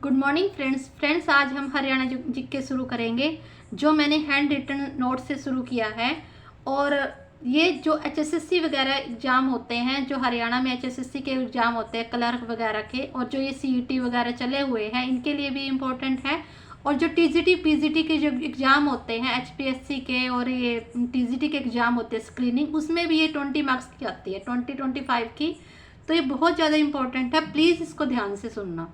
Good morning friends, आज हम Haryana GK शुरू करेंगे जो मैंने हैंड रिटन नोट से शुरू किया है। और ये जो एचएसएससी वगैरह एग्ज़ाम होते हैं, जो हरियाणा में एचएसएससी के एग्ज़ाम होते हैं क्लर्क वगैरह के, और जो ये सीईटी वगैरह चले हुए हैं, इनके लिए भी इम्पोर्टेंट है। और जो टीजीटी पीजीटी के जो एग्ज़ाम होते हैं एचपीएससी के, और ये टीजीटी के एग्ज़ाम होते हैं स्क्रीनिंग, उसमें भी ये 20 मार्क्स की आती है, 20-25 की। तो ये बहुत ज़्यादा इम्पोर्टेंट है, प्लीज़ इसको ध्यान से सुनना।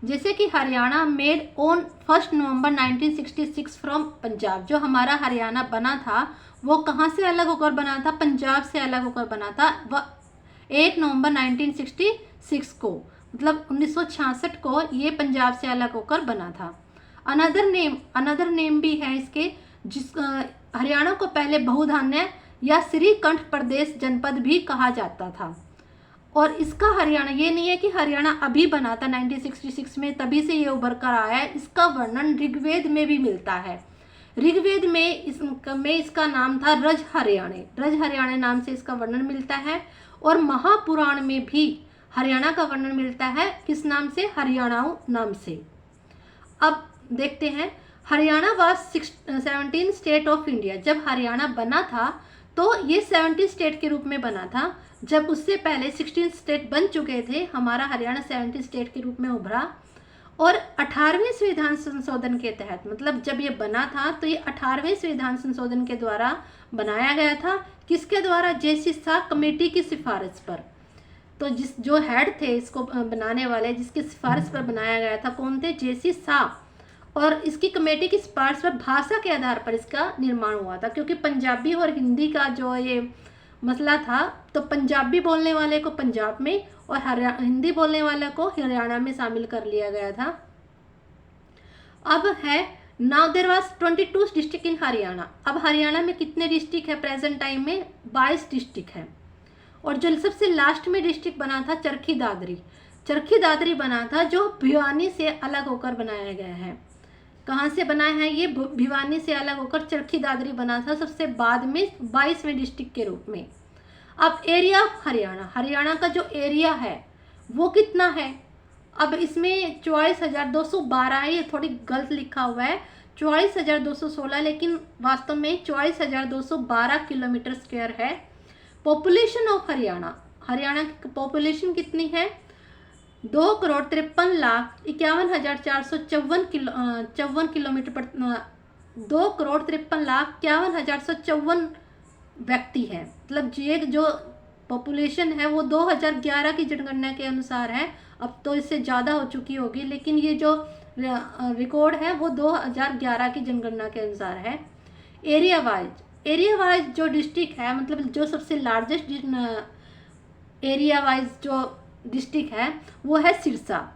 जैसे कि Haryana made on 1 November 1966 from Punjab. जो हमारा हरियाणा बना था वो कहाँ से अलग होकर बना था? पंजाब से अलग होकर बना था। वह 1 नवंबर 1966 को, मतलब 1966 को ये पंजाब से अलग होकर बना था। अनदर नेम भी है इसके, जिस हरियाणा को पहले बहुधान्य या श्रीकंठ प्रदेश जनपद भी कहा जाता था। और इसका हरियाणा, ये नहीं है कि हरियाणा अभी बना था 1966 में तभी से ये उभर कर आया है। इसका वर्णन ऋग्वेद में भी मिलता है। ऋग्वेद में इसका नाम था रज हरियाणे नाम से इसका वर्णन मिलता है। और महापुराण में भी हरियाणा का वर्णन मिलता है, किस नाम से? हरियाणाऊ नाम से। अब देखते हैं, Haryana was 17 state of India. जब हरियाणा बना था तो ये 70 स्टेट के रूप में बना था। जब उससे पहले 16 स्टेट बन चुके थे, हमारा हरियाणा 70 स्टेट के रूप में उभरा। और 18वें संविधान संशोधन के तहत, मतलब जब ये बना था तो ये 18वें संविधान संशोधन के द्वारा बनाया गया था। किसके द्वारा? जेसी शाह कमेटी की सिफारिश पर। तो जो हेड थे इसको बनाने वाले, जिसकी सिफारिश पर बनाया गया था, कौन थे? जेसी शाह। और इसकी कमेटी की सिफारिश पर भाषा के आधार पर इसका निर्माण हुआ था, क्योंकि पंजाबी और हिंदी का जो ये मसला था, तो पंजाबी बोलने वाले को पंजाब में और हिंदी बोलने वाले को हरियाणा में शामिल कर लिया गया था। अब है now there was 22 district in Haryana. अब हरियाणा में कितने डिस्ट्रिक्ट है प्रेजेंट टाइम में? 22 डिस्ट्रिक्ट है। और जो सबसे लास्ट में डिस्ट्रिक्ट बना था चरखी दादरी बना था, जो भिवानी से अलग होकर बनाया गया है। कहाँ से बना है? ये भिवानी से अलग होकर चरखी दादरी बना था सबसे बाद में 22वें डिस्ट्रिक्ट के रूप में। अब एरिया ऑफ हरियाणा का जो एरिया है वो कितना है? अब इसमें 24,212 है, ये थोड़ी गलत लिखा हुआ है 24,216, लेकिन वास्तव में 24,212 किलोमीटर स्क्वायर है। पॉपुलेशन ऑफ हरियाणा की पॉपुलेशन कितनी है? 2,53,51,454 किलोमीटर पर 2,53,51,454 व्यक्ति है। मतलब ये जो पॉपुलेशन है वो 2011 की जनगणना के अनुसार है। अब तो इससे ज़्यादा हो चुकी होगी, लेकिन ये जो रिकॉर्ड है वो 2011 की जनगणना के अनुसार है। एरिया वाइज जो डिस्ट्रिक्ट है, मतलब जो सबसे लार्जेस्ट एरिया वाइज जो डिस्ट्रिक्ट है वो है सिरसा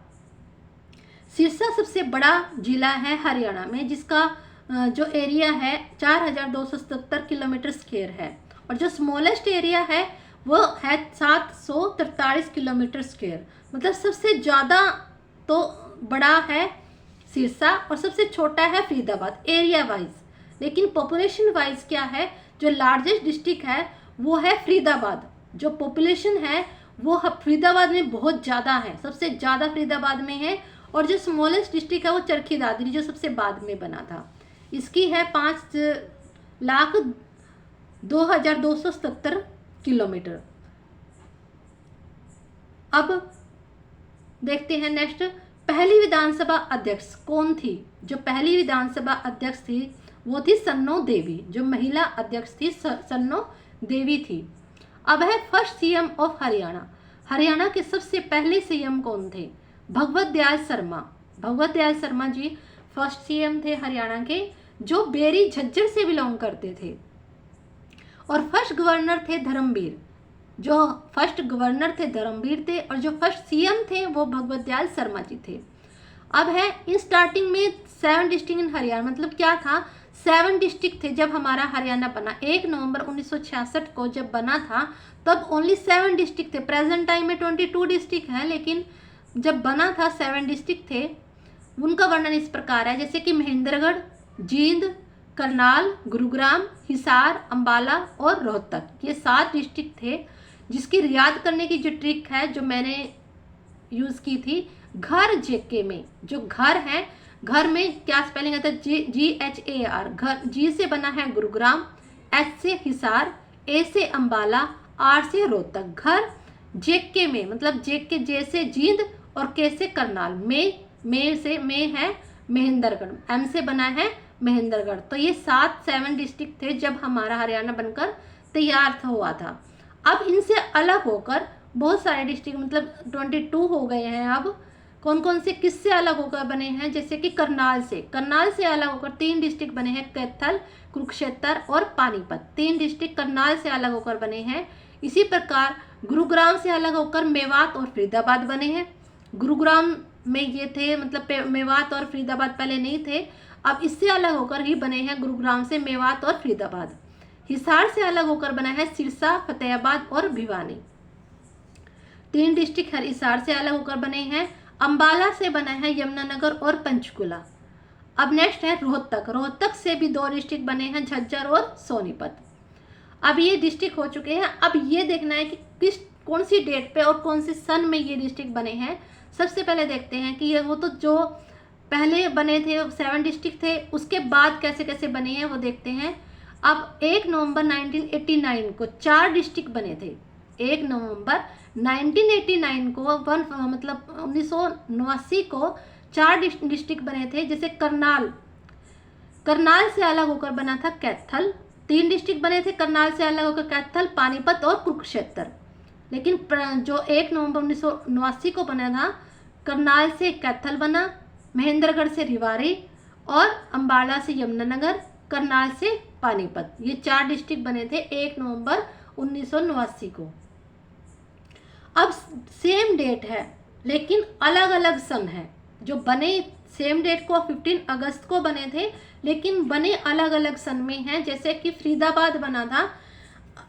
सबसे बड़ा जिला है हरियाणा में, जिसका जो एरिया है 4,277 किलोमीटर स्क्वायर है। और जो स्मॉलेस्ट एरिया है वो है 743 किलोमीटर स्क्वायर। मतलब सबसे ज़्यादा तो बड़ा है सिरसा और सबसे छोटा है फरीदाबाद एरिया वाइज। लेकिन पॉपुलेशन वाइज क्या है? जो लार्जेस्ट डिस्ट्रिक्ट है वो है फरीदाबाद। जो पॉपुलेशन है वो फरीदाबाद में बहुत ज़्यादा है, सबसे ज़्यादा फरीदाबाद में है। और जो स्मॉलेस्ट डिस्ट्रिक्ट है वो चरखी दादरी, जो सबसे बाद में बना था। इसकी है 5,02,277 किलोमीटर। अब देखते हैं नेक्स्ट, पहली विधानसभा अध्यक्ष कौन थी? जो पहली विधानसभा अध्यक्ष थी वो थी सन्नो देवी। जो महिला अध्यक्ष थी सन्नो देवी थी। अब है फर्स्ट सीएम ऑफ हरियाणा के सबसे पहले सीएम कौन थे? भगवत दयाल शर्मा जी फर्स्ट सीएम थे हरियाणा के, जो बेरी झज्जर से बिलोंग करते थे। और फर्स्ट गवर्नर थे धर्मवीर थे। और जो फर्स्ट सीएम थे वो भगवत दयाल शर्मा जी थे। अब है इन स्टार्टिंग में 7 डिस्ट्रिक्ट इन हरियाणा, मतलब क्या था? 7 डिस्ट्रिक्ट थे जब हमारा हरियाणा बना। 1 नवंबर 1966 को जब बना था तब ओनली 7 डिस्ट्रिक्ट थे। प्रेजेंट टाइम में 22 डिस्ट्रिक्ट हैं, लेकिन जब बना था 7 डिस्ट्रिक्ट थे। उनका वर्णन इस प्रकार है, जैसे कि महेंद्रगढ़, जींद, करनाल, गुरुग्राम, हिसार, अंबाला और रोहतक, ये 7 डिस्ट्रिक्ट थे। जिसकी याद करने की जो ट्रिक है, जो मैंने यूज़ की थी घर जेके में। जो घर है, घर में क्या स्पेलिंग आता है, GHAR। घर, जी से बना है गुरुग्राम, एच से हिसार, ए से अंबाला, आर से रोहतक। घर जेके में मतलब जेके, जे से जींद और के से करनाल, में है महेंद्रगढ़, एम से बना है महेंद्रगढ़। तो ये 7 डिस्ट्रिक्ट थे जब हमारा हरियाणा बनकर तैयार हुआ था। अब इनसे अलग होकर बहुत सारे डिस्ट्रिक्ट मतलब 22 हो गए हैं। अब कौन कौन से किससे अलग होकर बने हैं, जैसे कि करनाल से अलग होकर 3 डिस्ट्रिक्ट बने हैं, कैथल, कुरुक्षेत्र और पानीपत। 3 डिस्ट्रिक्ट करनाल से अलग होकर बने हैं। इसी प्रकार गुरुग्राम से अलग होकर मेवात और फरीदाबाद बने हैं। गुरुग्राम में ये थे, मतलब मेवात और फरीदाबाद पहले नहीं थे, अब इससे अलग होकर ही बने हैं गुरुग्राम से मेवात और फरीदाबाद। हिसार से अलग होकर बना है सिरसा, फतेहाबाद और भिवानी। 3 डिस्ट्रिक्ट हिसार से अलग होकर बने हैं। अंबाला से बना है यमुनानगर और पंचकुला। अब नेक्स्ट है रोहतक से भी 2 डिस्ट्रिक्ट बने हैं, झज्जर और सोनीपत। अब ये डिस्ट्रिक्ट हो चुके हैं। अब ये देखना है कि कौन सी डेट पे और कौन से सन में ये डिस्ट्रिक्ट बने हैं। सबसे पहले देखते हैं कि ये वो तो जो पहले बने थे 7 डिस्ट्रिक्ट थे, उसके बाद कैसे कैसे बने हैं वो देखते हैं। अब 1 नवंबर 1989 को 4 डिस्ट्रिक्ट बने थे। 1 नवंबर 1989 को मतलब 1989 को 4 डिस्ट्रिक्ट बने थे। जैसे करनाल से अलग होकर बना था कैथल। 3 डिस्ट्रिक्ट बने थे करनाल से अलग होकर, कैथल, पानीपत और कुरुक्षेत्र। लेकिन जो 1 नवंबर 1989 को बना था, करनाल से कैथल बना, महेंद्रगढ़ से रिवारी और अंबाला से यमुनानगर, करनाल से पानीपत। ये 4 डिस्ट्रिक्ट बने थे 1 नवंबर 1989 को। अब सेम डेट है लेकिन अलग अलग सन है। जो बने सेम डेट को 15 अगस्त को बने थे, लेकिन बने अलग अलग सन में हैं। जैसे कि फरीदाबाद बना था,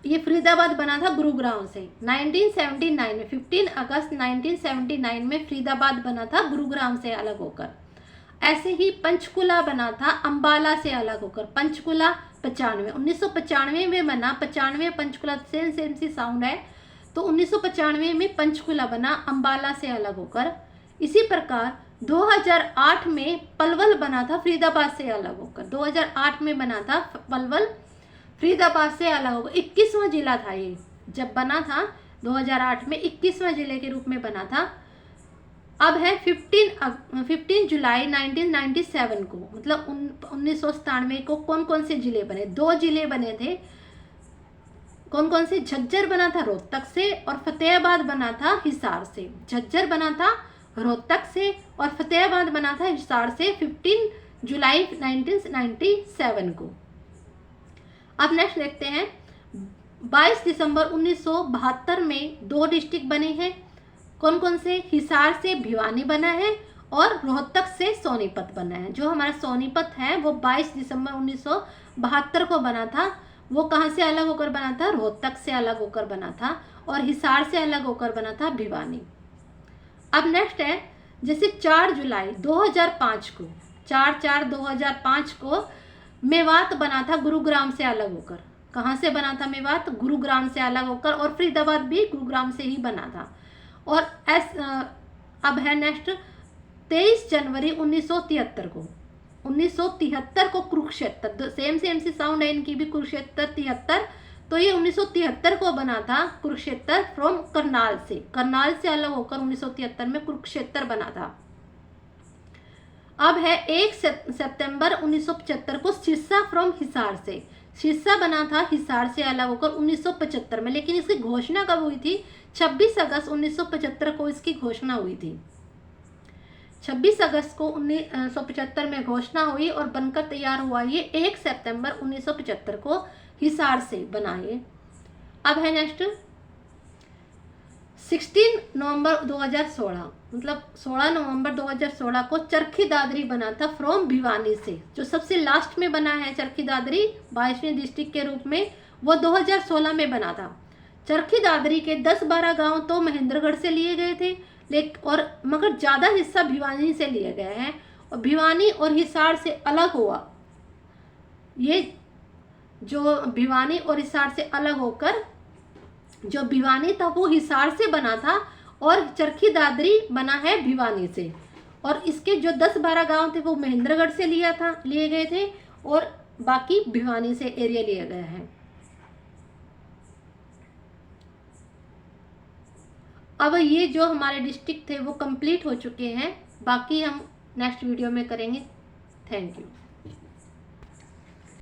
ये फरीदाबाद बना था गुरुग्राम से 1979 में, 15 अगस्त 1979 में फरीदाबाद बना था गुरुग्राम से अलग होकर। ऐसे ही पंचकुला बना था अंबाला से अलग होकर, पंचकुला 1995 में बना। 95 पंचकुला सेम सी साउंड है, तो 1995 में पंचकुला बना अंबाला से अलग होकर। इसी प्रकार 2008 में पलवल बना था फरीदाबाद से अलग होकर। 2008 में बना था पलवल फरीदाबाद से अलग होकर। 21वां जिला था ये जब बना था 2008 में, 21वां जिले के रूप में बना था। अब है 15 जुलाई 1997 को, मतलब 1997 को कौन कौन से जिले बने। 2 जिले बने थे। कौन कौन से? झज्जर बना था रोहतक से और फतेहाबाद बना था हिसार से। झज्जर बना था रोहतक से और फतेहाबाद बना था हिसार से 15 जुलाई 1997 को। अब नेक्स्ट देखते हैं 22 दिसंबर 1972 में 2 डिस्ट्रिक्ट बने हैं। कौन कौन से? हिसार से भिवानी बना है और रोहतक से सोनीपत बना है। जो हमारा सोनीपत है वो 22 दिसंबर 1972 को बना था। वो कहाँ से अलग होकर बना था? रोहतक से अलग होकर बना था और हिसार से अलग होकर बना था भिवानी। अब नेक्स्ट है जैसे 4 जुलाई 2005 को, 4/4/2005 को मेवात बना था गुरुग्राम से अलग होकर। कहाँ से बना था मेवात? गुरुग्राम से अलग होकर, और फरीदाबाद भी गुरुग्राम से ही बना था। और अब है नेक्स्ट 23 जनवरी 1973 को, 1973 को कुरुक्षेत्र, सेम सी साउंड है इनकी भी, कुरुक्षेत्र 73। तो ये 1973 को बना था कुरुक्षेत्र फ्रॉम करनाल से अलग होकर 1973 में कुरुक्षेत्र बना था। अब है 1 सितंबर 1975 को सिरसा फ्रॉम हिसार से, सिरसा बना था हिसार से अलग होकर 1975 में। लेकिन इसकी घोषणा कब हुई थी? 26 अगस्त 1975 को इसकी घोषणा हुई थी। 26 अगस्त को 1975 में घोषणा हुई और बनकर तैयार हुआ ये 1 सितंबर 1975 को हिसार से बना ये। अब है नेक्स्ट 16 नवंबर 2016, मतलब 16 नवंबर 2016 को चरखी दादरी बना था फ्रॉम भिवानी से। जो सबसे लास्ट में बना है चरखी दादरी 22वें डिस्ट्रिक्ट के रूप में, वो 2016 में बना था। चरखी दादरी के 10-12 गांव तो महेंद्रगढ़ से लिए गए थे, मगर ज़्यादा हिस्सा भिवानी से लिए गए हैं और भिवानी और हिसार से अलग हुआ। ये जो भिवानी और हिसार से अलग होकर, जो भिवानी था वो हिसार से बना था और चरखी दादरी बना है भिवानी से। और इसके जो 10-12 गांव थे वो महेंद्रगढ़ से लिए गए थे और बाकी भिवानी से एरिया लिया गया है। अब ये जो हमारे डिस्ट्रिक्ट थे वो कंप्लीट हो चुके हैं, बाकी हम नेक्स्ट वीडियो में करेंगे। Thank you.